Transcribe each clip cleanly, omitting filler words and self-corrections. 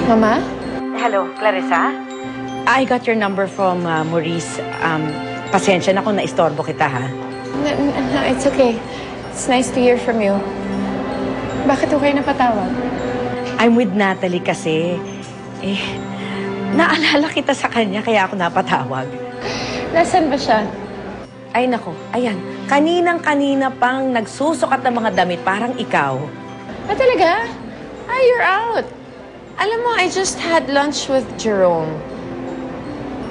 Mama? Hello, Clarissa? I got your number from Maurice. Pasensya na kung naistorbo kita, ha? No, it's okay. It's nice to hear from you. Bakit okay na patawag? I'm with Natalie kasi. Naalala kita sa kanya kaya ako napatawag. Nasaan ba siya? Ay, nako. Ayan. Kaninang-kanina pang nagsusukat ng mga damit parang ikaw. Ah, talaga? Ah, you're out. Alam mo, I just had lunch with Jerome.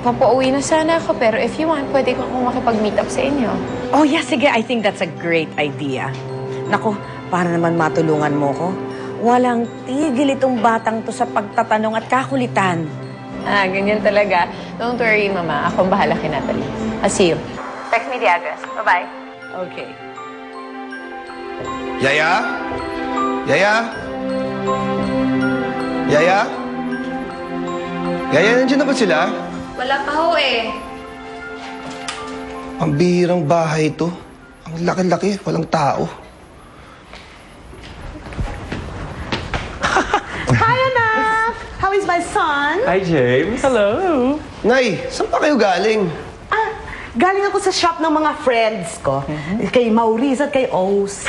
Papauwi na sana ako, pero if you want, pwede ko akong makipag-meet up sa inyo. Oh, yeah, sige. I think that's a great idea. Nako, para naman matulungan mo ko. Walang tigil itong batang to sa pagtatanong at kakulitan. Ah, ganyan talaga. Don't worry, Mama. Ako ang bahala kay Natalie. I'll see you. Text me the address. Bye-bye. Okay. Yaya? Yaya? Yaya? Yaya, nandiyan na ba sila? Wala pa ho eh. Ang bihirang bahay ito. Ang laki-laki, walang tao. Hi, anak! How is my son? Hi, James. Hello. Nay, saan pa kayo galing? Galing ako sa shop ng mga friends ko. Kay Maurice at kay Oz.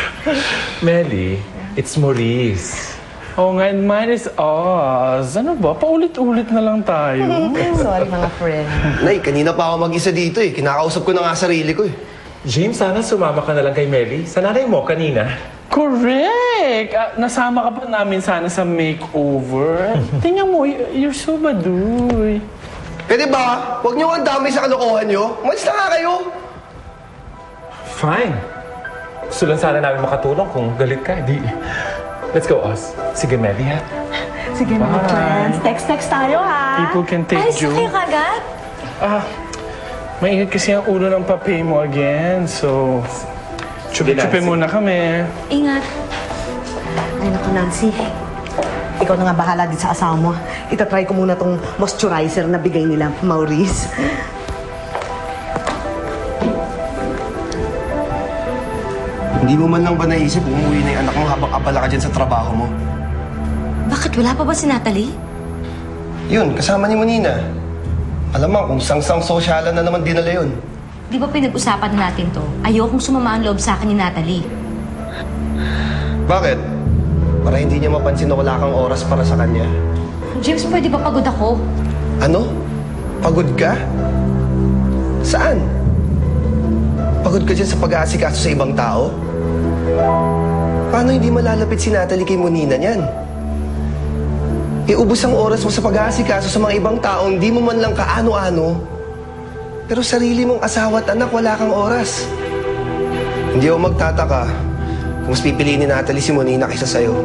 Melly, it's Maurice. Oh nga, and mine is Oz. Ano ba? Paulit-ulit na lang tayo. Sorry, mga friends. Nay, kanina pa ako mag-isa dito eh. Kinakausap ko na nga sarili ko eh. James, sana sumama ka na lang kay Melly. Sa nanay mo kanina. Correct! Nasama ka pa namin sana sa makeover. Tingnan mo, you're so baduy. Pwede ba? Huwag niyo ang dami sa kalokohan niyo. Umalis na nga kayo. Fine. Gusto lang sana namin makatulong kung galit ka. Let's go, Oz. Sige, Melly, ha? Sige, mga friends. Text tayo, ha? People can take you. Kayo kagad? Maingat kasi ang ulo ng papi mo again, so... Chupi-chupi muna kami. Ingat. Ay, naku, Nancy. Ikaw na nga bahala din sa asawa mo. Itatry ko muna tong moisturizer na bigay nila, Maurice. Hindi mo man lang ba naisip umuwi na yung anak mo habang abala ka dyan sa trabaho mo? Bakit wala pa ba si Natalie? Yun, kasama ni Monina. Alam mo, kung sang-sang sosyalan na naman dinala yun. Di ba pinag-usapan na natin to? Ayokong sumama ang loob sa akin ni Natalie. Bakit? Para hindi niya mapansin na wala kang oras para sa kanya. James, pwede ba pagod ako? Ano? Pagod ka? Saan? Pagod ka dyan sa pag-aasikaso sa ibang tao? Paano hindi malalapit si Natalie kay Monina niyan? Iubos ang oras mo sa pag-aasikaso sa mga ibang taong di mo man lang kaano-ano. Pero sarili mong asawa at anak, wala kang oras. Hindi ako magtataka kung mas pipiliin ni Natalie si Monina kaysa sa'yo.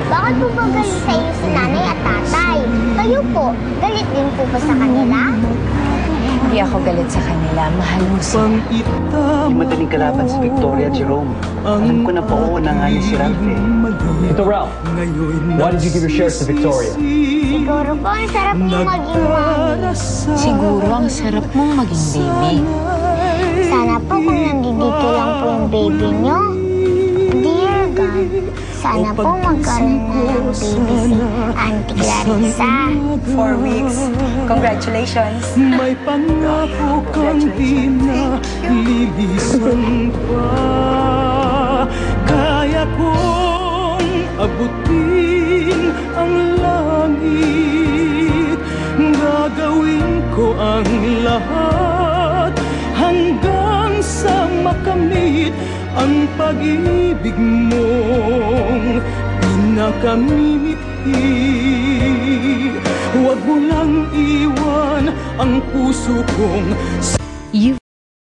Bakit po ba galit sa inyo si nanay at tatay? Kayo po, galit din po ba sa kanila? Hindi ako galit sa kanila. Mahal mo sila. Yung madaling kalaban si Victoria Jerome. Alam ko na po na nga niya si Ralph eh. Ito, Ralph. Why did you give your shares to Victoria? Siguro po, ang sarap mong maging mommy. Siguro ang sarap mong maging baby. Sana po kung nandito lang po yung baby nyo. Dear God, sana po magkaroon na ng baby si Auntie Clarissa. 4 weeks. Congratulations. May pangako kang di na lilisan pa. Kaya kong abutin ang langit. Gagawin ko ang lahat hanggang sa makamit ang pag-ibig mong pinakamimithi. Huwag mo lang iwan ang puso kong... You've